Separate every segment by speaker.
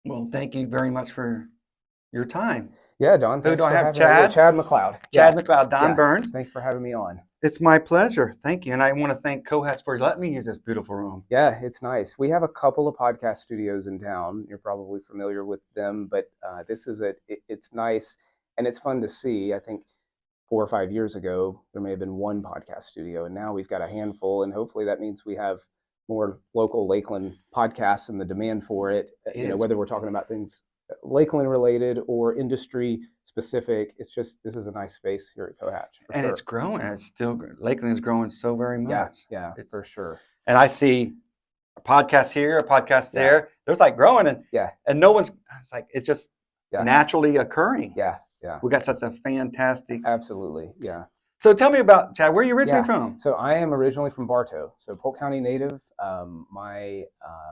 Speaker 1: Well, thank you very much for your time.
Speaker 2: Yeah, Don,
Speaker 1: Who
Speaker 2: thanks
Speaker 1: do I
Speaker 2: for
Speaker 1: have?
Speaker 2: having me. Yeah,
Speaker 1: Chad?
Speaker 2: Chad McLeod.
Speaker 1: Chad
Speaker 2: Yeah,
Speaker 1: McLeod, Don
Speaker 2: yeah.
Speaker 1: Burns.
Speaker 2: Thanks for having me on.
Speaker 1: It's my pleasure. Thank you. And I want to thank COhatch for letting me use this beautiful room.
Speaker 2: Yeah, it's nice. We have a couple of podcast studios in town. You're probably familiar with them, but this is it's nice and it's fun to see. I think 4 or 5 years ago, there may have been one podcast studio, and now we've got a handful, and hopefully that means we have more local Lakeland podcasts and the demand for it, whether we're talking about things Lakeland related or industry specific. It's just, this is a nice space here at COhatch.
Speaker 1: And
Speaker 2: sure.
Speaker 1: It's growing. It's still, Lakeland is growing so very much.
Speaker 2: Yeah, for sure.
Speaker 1: And I see a podcast here, a podcast there. There's like growing, and no one's, it's like, it's just naturally occurring.
Speaker 2: Yeah.
Speaker 1: We got such a fantastic.
Speaker 2: Absolutely. Yeah.
Speaker 1: So tell me about, Chad, where are you originally from?
Speaker 2: So I am originally from Bartow, so Polk County native. My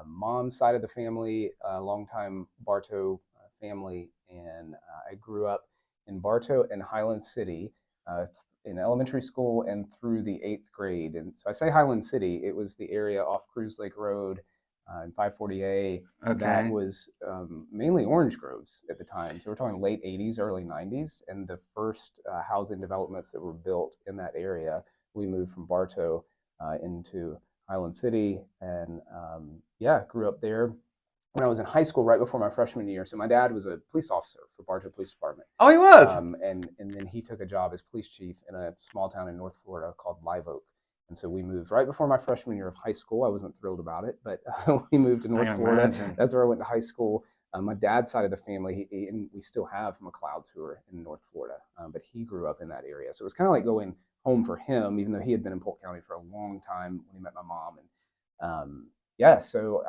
Speaker 2: mom's side of the family, a longtime Bartow family, and I grew up in Bartow and Highland City in elementary school and through the 8th grade. And so I say Highland City, it was the area off Cruise Lake Road in 540A. That was mainly orange groves at the time. So we're talking late 80s, early 90s. And the first housing developments that were built in that area, we moved from Bartow into Highland City, and grew up there. When I was in high school, right before my freshman year, so my dad was a police officer for Bartow Police Department.
Speaker 1: Oh, he was?
Speaker 2: And then he took a job as police chief in a small town in North Florida called Live Oak. And so we moved right before my freshman year of high school. I wasn't thrilled about it, but we moved to North Florida. That's where I went to high school. My dad's side of the family, and we still have McLeods who are in North Florida, but he grew up in that area. So it was kind of like going home for him, even though he had been in Polk County for a long time when he met my mom. And so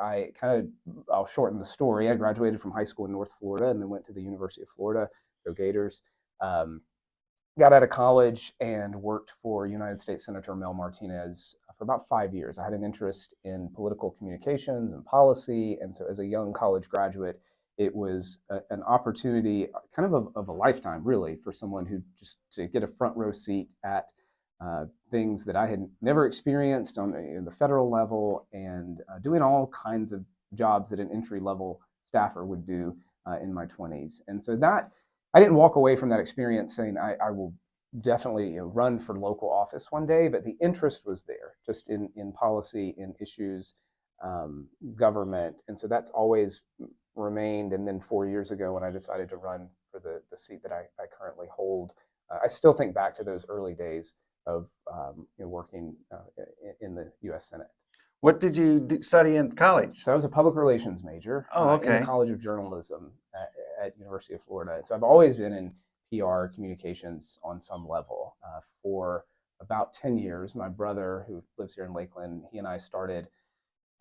Speaker 2: I'll shorten the story. I graduated from high school in North Florida and then went to the University of Florida, go Gators. Got out of college and worked for United States Senator Mel Martinez for about 5 years. I had an interest in political communications and policy. And so as a young college graduate, it was an opportunity kind of a lifetime, really, for someone who just to get a front row seat at things that I had never experienced on the federal level, and doing all kinds of jobs that an entry-level staffer would do in my 20s. And so that, I didn't walk away from that experience saying I will definitely run for local office one day, but the interest was there, just in policy, in issues, government. And so that's always remained. And then 4 years ago, when I decided to run for the seat that I currently hold, I still think back to those early days of working in the U.S. Senate.
Speaker 1: What did you study in college?
Speaker 2: So I was a public relations major in the College of Journalism at University of Florida. So I've always been in PR communications on some level. For about 10 years, my brother, who lives here in Lakeland, he and I started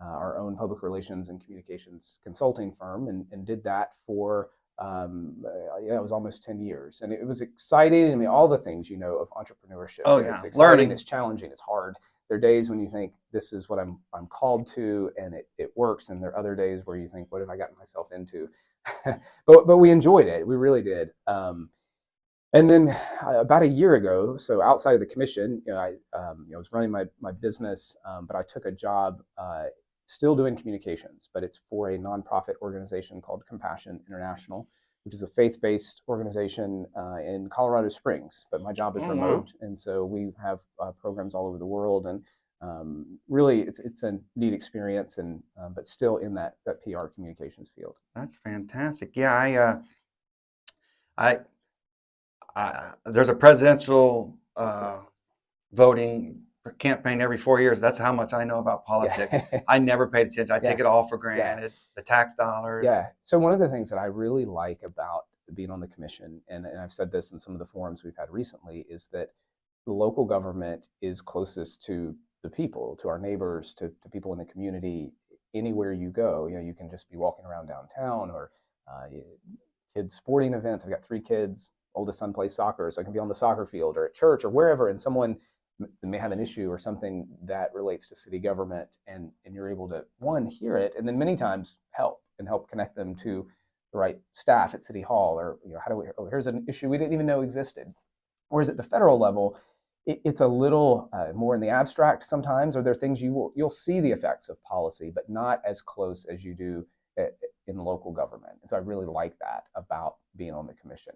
Speaker 2: our own public relations and communications consulting firm, and did that for it was almost 10 years. And it was exciting. I mean, all the things, of entrepreneurship.
Speaker 1: Oh, yeah.
Speaker 2: It's exciting, it's challenging, it's hard. There are days when you think this is what I'm called to, and it works. And there are other days where you think, what have I gotten myself into? but we enjoyed it. We really did. And then about a year ago, so outside of the commission, I was running my business, but I took a job still doing communications, but it's for a nonprofit organization called Compassion International, which is a faith-based organization in Colorado Springs. But my job is remote, and so we have programs all over the world. And really, it's a neat experience, and but still in that PR communications field.
Speaker 1: That's fantastic. Yeah, there's a presidential voting campaign every 4 years. That's how much I know about politics. Yeah. I never paid attention. I take it all for granted. The tax dollars.
Speaker 2: Yeah. So one of the things that I really like about being on the commission, and I've said this in some of the forums we've had recently, is that the local government is closest to the people, to our neighbors, to people in the community. Anywhere you go, you can just be walking around downtown, or kids' sporting events. I've got 3 kids. Oldest son plays soccer, so I can be on the soccer field or at church or wherever, and someone may have an issue or something that relates to city government, and you're able to, one, hear it, and then many times help connect them to the right staff at City Hall, or here's an issue we didn't even know existed. Whereas at the federal level, it's a little more in the abstract sometimes, or there are things you'll see the effects of policy, but not as close as you do in local government. And so I really like that about being on the commission.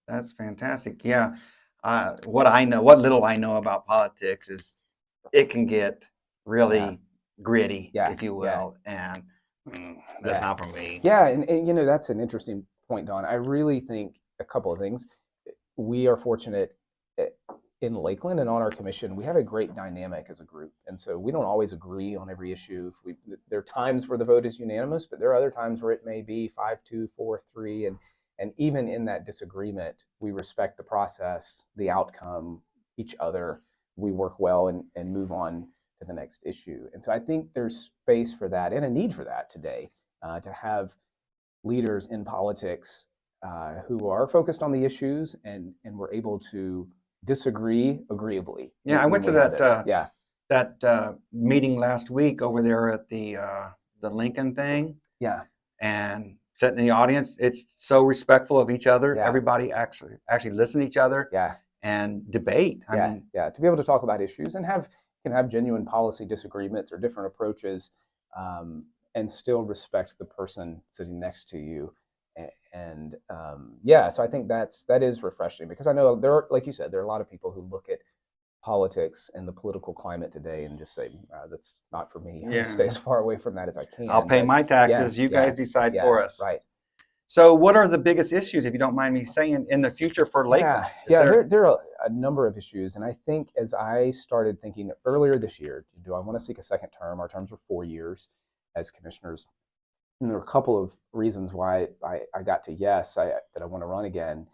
Speaker 1: That's fantastic. Yeah. What little I know about politics is it can get really gritty, if you will, and that's not for me.
Speaker 2: Yeah, and that's an interesting point, Don. I really think a couple of things. We are fortunate in Lakeland and on our commission, we have a great dynamic as a group. And so we don't always agree on every issue. There are times where the vote is unanimous, but there are other times where it may be 5-2, 4-3. And even in that disagreement, we respect the process, the outcome, each other. We work well and move on to the next issue. And so I think there's space for that and a need for that today, to have leaders in politics who are focused on the issues and were able to disagree agreeably.
Speaker 1: Yeah, I went to that meeting last week over there at the Lincoln thing.
Speaker 2: Yeah.
Speaker 1: And sitting in the audience, it's so respectful of each other.
Speaker 2: Yeah.
Speaker 1: Everybody actually listen to each other.
Speaker 2: Yeah.
Speaker 1: And debate. I mean,
Speaker 2: to be able to talk about issues and can have genuine policy disagreements or different approaches, and still respect the person sitting next to you. And so I think that is refreshing, because I know there are, like you said, there are a lot of people who look at politics and the political climate today and just say, that's not for me. I'll stay as far away from that as I can.
Speaker 1: I'll pay my taxes. You guys decide for us.
Speaker 2: Right.
Speaker 1: So what are the biggest issues, if you don't mind me saying, in the future for Lakeland?
Speaker 2: There are a number of issues. And I think as I started thinking earlier this year, do I want to seek a second term? Our terms were 4 years as commissioners. And there were a couple of reasons why I got to yes, that I want to run again.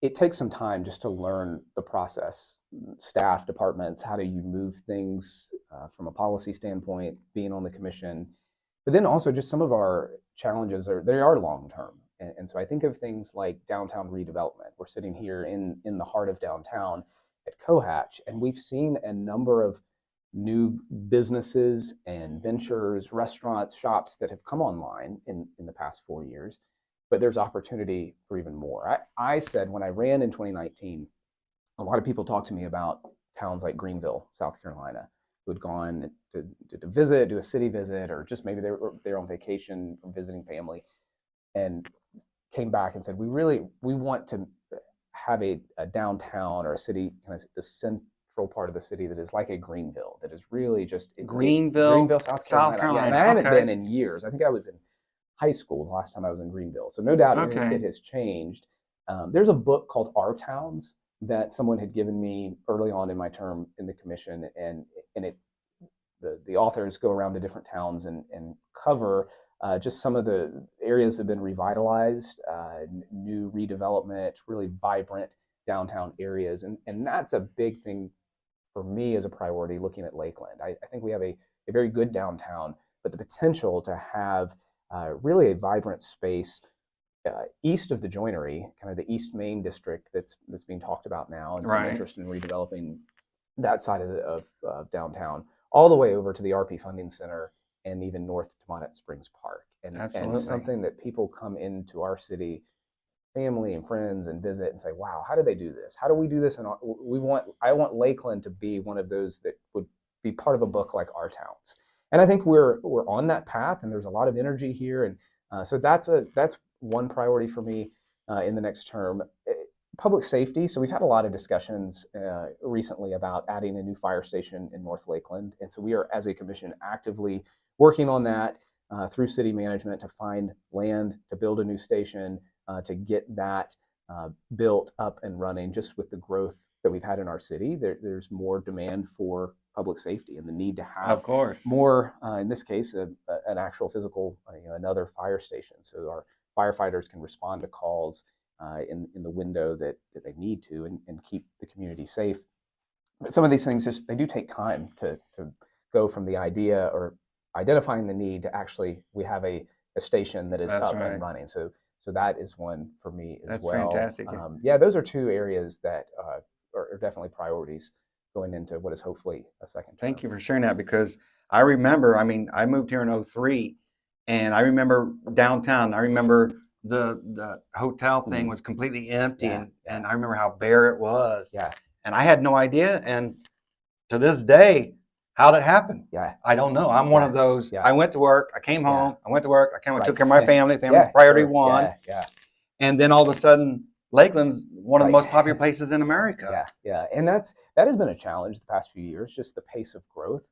Speaker 2: It takes some time just to learn the process, staff, departments, how do you move things from a policy standpoint, being on the commission. But then also just some of our challenges are long-term. And so I think of things like downtown redevelopment. We're sitting here in the heart of downtown at COhatch, and we've seen a number of new businesses and ventures, restaurants, shops that have come online in the past 4 years. But there's opportunity for even more. I said when I ran in 2019, a lot of people talked to me about towns like Greenville, South Carolina, who had gone to visit, do a city visit, or just maybe they were on vacation from visiting family, and came back and said, we want to have a downtown or a city, kind of the central part of the city that is like a Greenville, that is really just
Speaker 1: Greenville,
Speaker 2: South Carolina. Yeah, and I haven't been in years. I think I was in high school the last time I was in Greenville. So no doubt it has changed. There's a book called Our Towns that someone had given me early on in my term in the commission, and the authors go around to different towns and cover just some of the areas that have been revitalized, new redevelopment, really vibrant downtown areas. And that's a big thing for me as a priority looking at Lakeland. I think we have a very good downtown, but the potential to have really a vibrant space east of the Joinery, kind of the East Main district that's being talked about now, and some interest in redeveloping that side of downtown, all the way over to the RP Funding Center and even north to Monette Springs Park. And something that people come into our city, family and friends, and visit and say, wow, how do they do this? How do we do this? And I want Lakeland to be one of those that would be part of a book like Our Towns. And I think we're on that path, and there's a lot of energy here. And so that's one priority for me in the next term. Public safety. So we've had a lot of discussions recently about adding a new fire station in North Lakeland. And so we are, as a commission, actively working on that through city management to find land to build a new station, to get that built up and running. Just with the growth that we've had in our city, there's more demand for public safety and the need to have more, in this case, an actual physical, another fire station. So our firefighters can respond to calls in the window that they need to, and keep the community safe. But some of these things they do take time to go from the idea or identifying the need to actually we have a station that is up and running. So that is one for me as well.
Speaker 1: That's fantastic.
Speaker 2: Those are two areas that are definitely priorities going into what is hopefully a second term.
Speaker 1: Thank you for sharing that, because I remember, I moved here in 2003, and I remember downtown. I remember the hotel thing was completely empty, and I remember how bare it was.
Speaker 2: Yeah.
Speaker 1: And I had no idea, and to this day, How'd it happen?
Speaker 2: Yeah.
Speaker 1: I don't know. I'm one of those.
Speaker 2: Yeah.
Speaker 1: I went to work. I came home. I went to work. I came home.
Speaker 2: Right.
Speaker 1: Took care of my family. Family's priority one. And then all of a sudden, Lakeland's one of the most popular places in America.
Speaker 2: Yeah. And that has been a challenge the past few years, just the pace of growth.